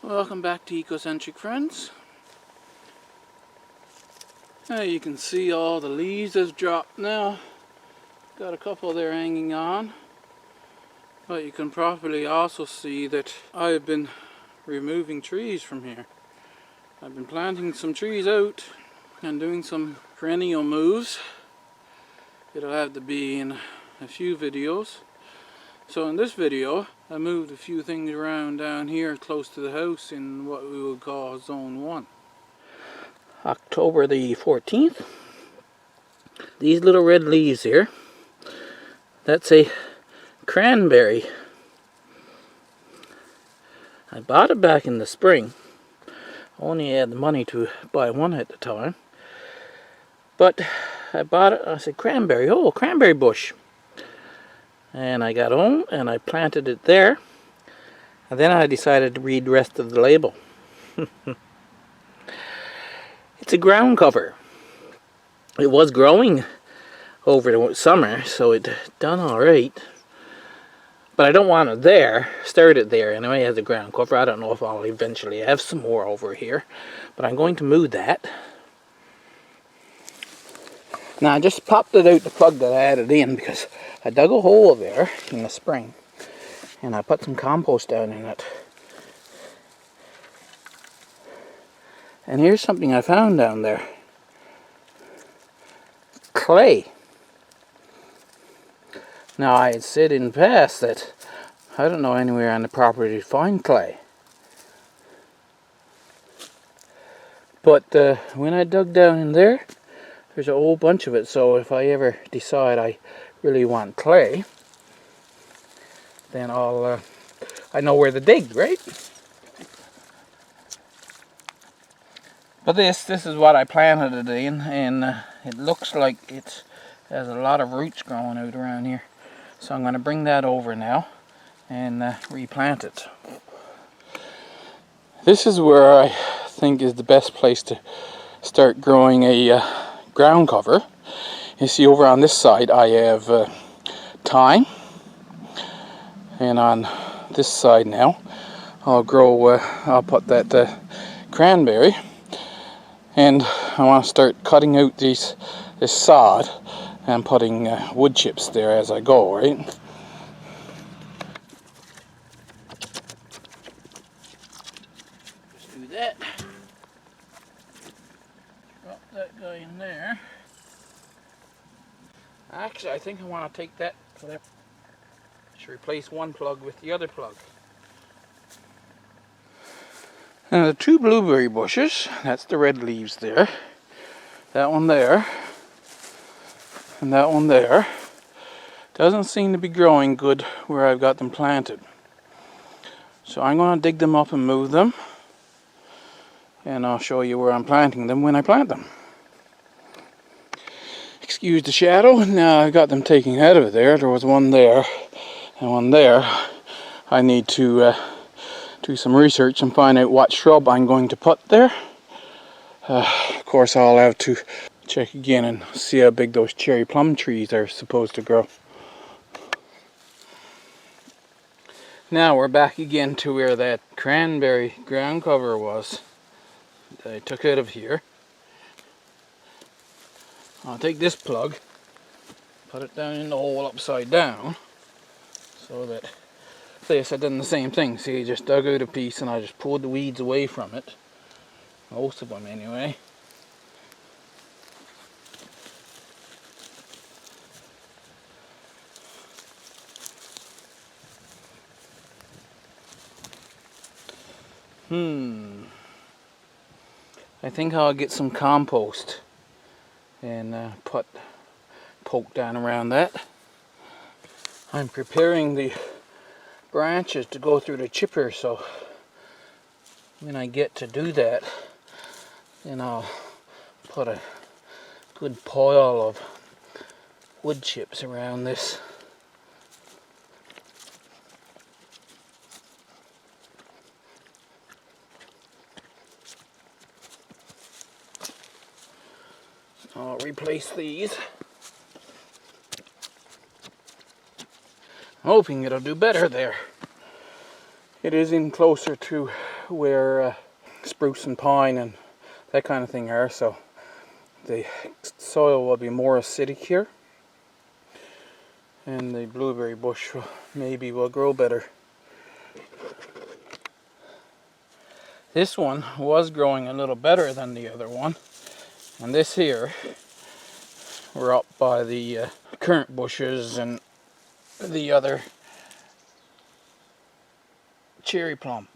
Welcome back to Ecocentric Friends. Now you can see all the leaves have dropped now. Got a couple there hanging on. But you can probably also see that I've been removing trees from here. I've been planting some trees out and doing some perennial moves. It'll have to be in a few videos. So in this video, I moved a few things around down here close to the house in what we would call Zone 1. October the 14th. These little red leaves here, that's a cranberry. I bought it back in the spring. Only had the money to buy one at the time. But I bought it, I said cranberry, oh, cranberry bush. And I got home and I planted it there. And then I decided to read the rest of the label. It's a ground cover. It was growing over the summer, so it done alright. But I don't want it there. Start it there anyway as a ground cover. I don't know if I'll eventually have some more over here. But I'm going to move that. Now I just popped it out the plug that I had it in because I dug a hole there in the spring and I put some compost down in it. And here's something I found down there. Clay. Now I had said in the past that I don't know anywhere on the property to find clay. But when I dug down in there, there's a whole bunch of it, so if I ever decide I really want clay, then I know where to dig, right? But this is what I planted it in, and it looks like it has a lot of roots growing out around here. So I'm going to bring that over now and replant it. This is where I think is the best place to start growing a ground cover. You see over on this side I have thyme, and on this side now I'll put that cranberry, and I want to start cutting out this sod and putting wood chips there as I go, right? Just do that. Drop that guy in there. Actually, I think I want to take that clip. Should replace one plug with the other plug. Now the two blueberry bushes, that's the red leaves there. That one there. And that one there. Doesn't seem to be growing good where I've got them planted. So I'm going to dig them up and move them. And I'll show you where I'm planting them when I plant them. Excuse the shadow. Now I've got them taken out of there. There was one there and one there. I need to do some research and find out what shrub I'm going to put there. Of course I'll have to check again and see how big those cherry plum trees are supposed to grow. Now we're back again to where that cranberry ground cover was that I took out of here. I'll take this plug, put it down in the hole upside down, so that this I done the same thing. See, I just dug out a piece and I just pulled the weeds away from it. Most of them anyway. I think I'll get some compost and poke down around that. I'm preparing the branches to go through the chipper, so when I get to do that, then I'll put a good pile of wood chips around this. I'll replace these. I'm hoping it'll do better there. It is in closer to where spruce and pine and that kind of thing are, so the soil will be more acidic here, and the blueberry bush maybe will grow better. This one was growing a little better than the other one, and this here, we're up by the currant bushes and the other cherry plum.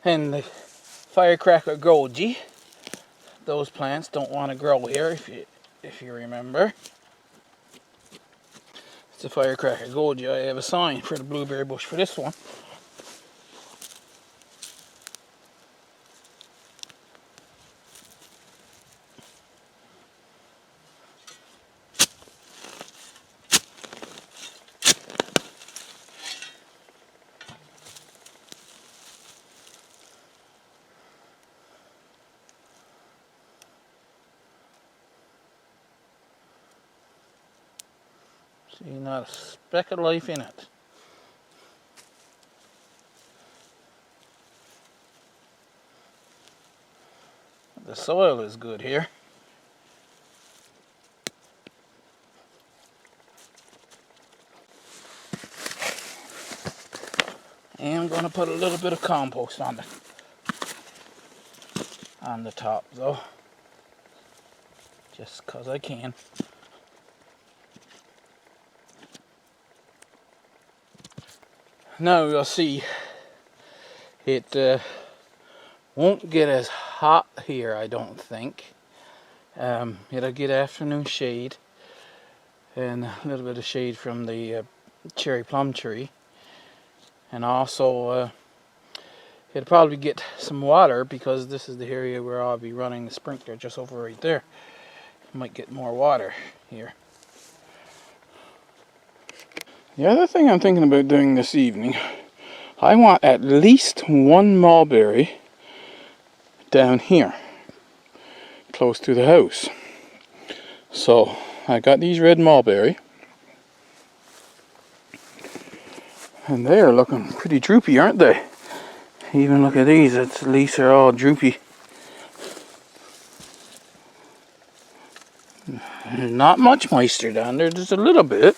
And the firecracker goji, those plants don't want to grow here, if you remember. It's a firecracker goji. I have a sign for the blueberry bush for this one. See, not a speck of life in it. The soil is good here. And I'm going to put a little bit of compost on the top though, just because I can. Now you'll see it won't get as hot here, I don't think. It'll get afternoon shade and a little bit of shade from the cherry plum tree, and also it'll probably get some water because this is the area where I'll be running the sprinkler just over right there. Might get more water here. The other thing I'm thinking about doing this evening, I want at least one mulberry down here, close to the house. So I got these red mulberry, and they are looking pretty droopy, aren't they? Even look at these, at least they're all droopy. There's not much moisture down there, just a little bit.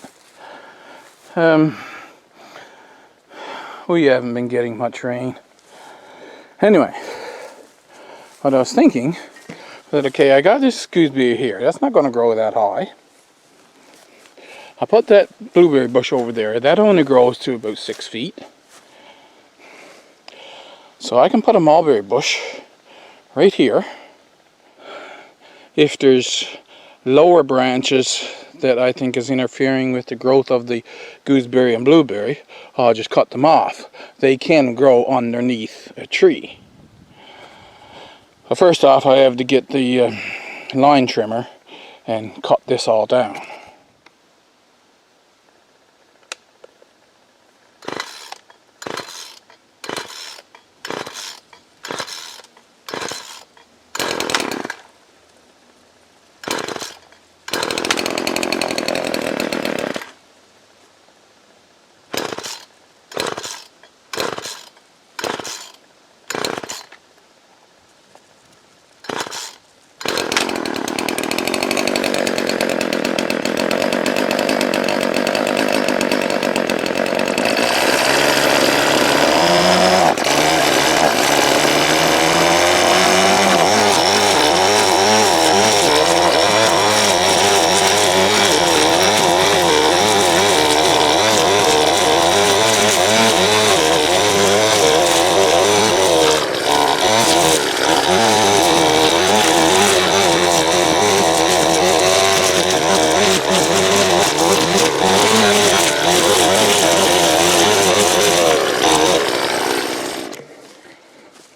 We haven't been getting much rain. Anyway, what I was thinking, that okay, I got this gooseberry here. That's not going to grow that high. I put that blueberry bush over there. That only grows to about 6 feet. So I can put a mulberry bush right here. If there's lower branches that I think is interfering with the growth of the gooseberry and blueberry, I'll just cut them off. They can grow underneath a tree. Well, first off, I have to get the line trimmer and cut this all down.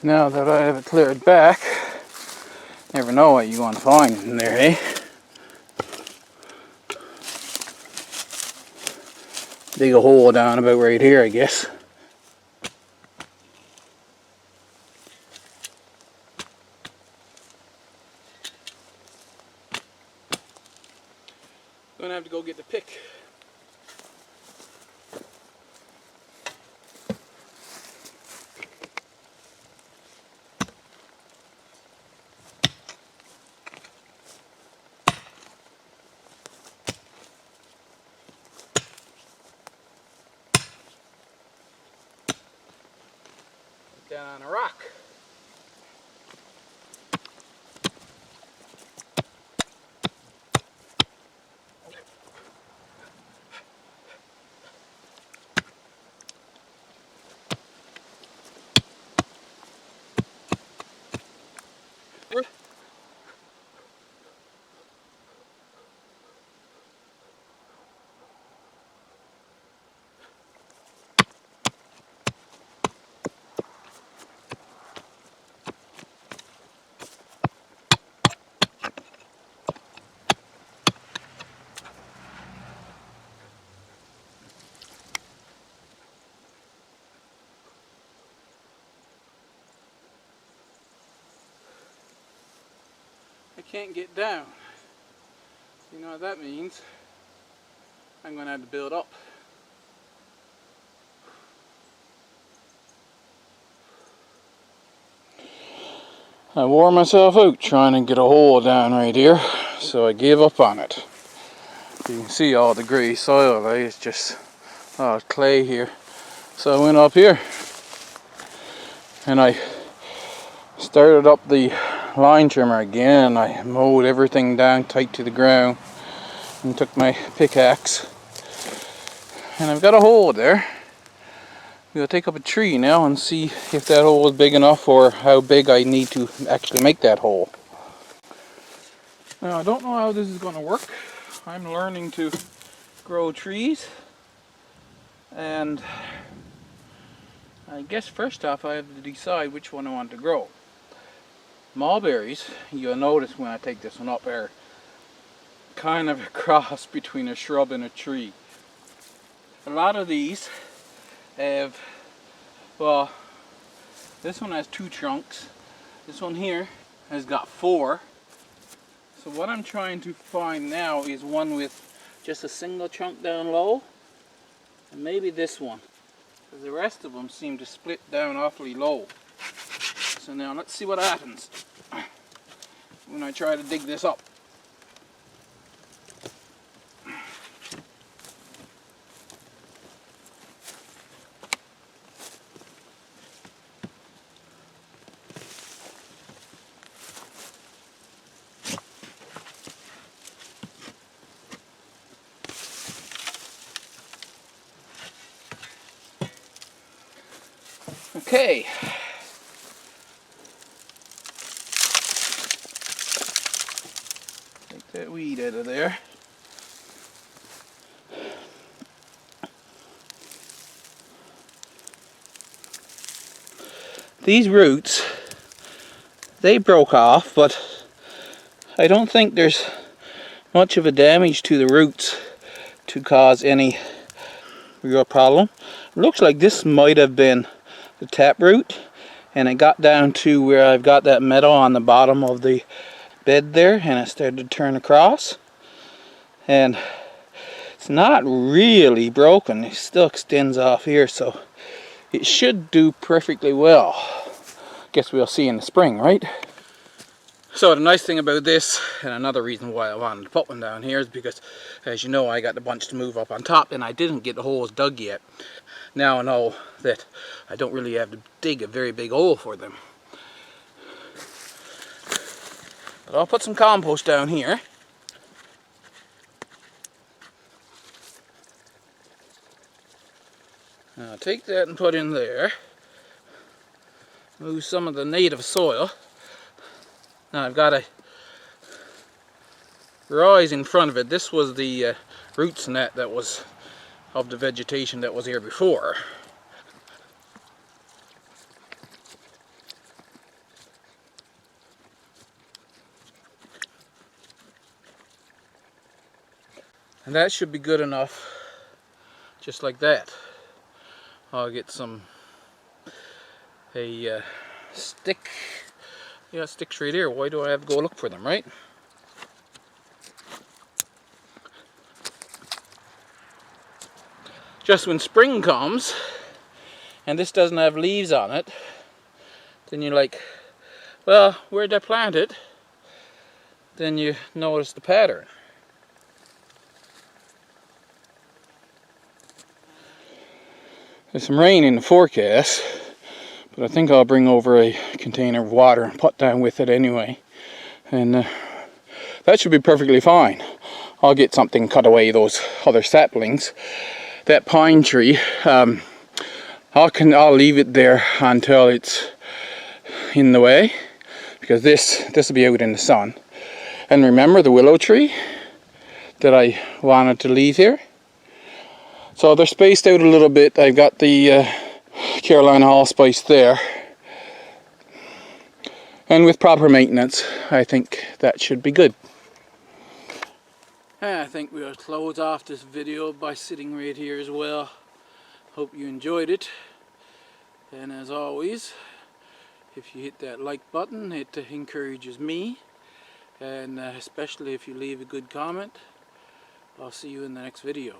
Now that I have it cleared back, never know what you're going to find in there, eh? Dig a hole down about right here, I guess. Gonna have to go get the pick. down on a rock. I can't get down. You know what that means? I'm going to have to build up. I wore myself out trying to get a hole down right here, so I gave up on it. You can see all the grey soil, right? It's just clay here. So I went up here and I started up the line trimmer again. I mowed everything down tight to the ground and took my pickaxe, and I've got a hole there. We'll take up a tree now and see if that hole is big enough or how big I need to actually make that hole. Now I don't know how this is going to work. I'm learning to grow trees, and I guess first off I have to decide which one I want to grow. Mulberries, you'll notice when I take this one up, are kind of a cross between a shrub and a tree. A lot of these have, well, this one has 2 trunks. This one here has got 4. So what I'm trying to find now is one with just a single trunk down low, and maybe this one, because the rest of them seem to split down awfully low. So now let's see what happens when I try to dig this up. Okay. Take that weed out of there. These roots, they broke off, but I don't think there's much of a damage to the roots to cause any real problem. It looks like this might have been the taproot, and it got down to where I've got that metal on the bottom of the bed there, and it started to turn across, and it's not really broken. It still extends off here, so it should do perfectly well. Guess we'll see in the spring, right? So the nice thing about this, and another reason why I wanted to put one down here, is because, as you know, I got the bunch to move up on top, and I didn't get the holes dug yet. Now I know that I don't really have to dig a very big hole for them. But I'll put some compost down here. I'll take that and put in there. Move some of the native soil. Now I've got a rise in front of it. This was the roots net that was of the vegetation that was here before. And that should be good enough, just like that. I'll get a stick. Yeah, sticks right here. Why do I have to go look for them, right? Just when spring comes and this doesn't have leaves on it, then you're like, well, where'd I plant it? Then you notice the pattern. There's some rain in the forecast, But I think I'll bring over a container of water and put down with it anyway. And that should be perfectly fine. I'll get something cut away those other saplings. That pine tree, I'll leave it there until it's in the way, because this will be out in the sun. And remember the willow tree that I wanted to leave here? So they're spaced out a little bit. I've got the Carolina allspice there. And with proper maintenance, I think that should be good. I think we'll close off this video by sitting right here as well. Hope you enjoyed it. And as always, if you hit that like button, it encourages me. And especially if you leave a good comment. I'll see you in the next video.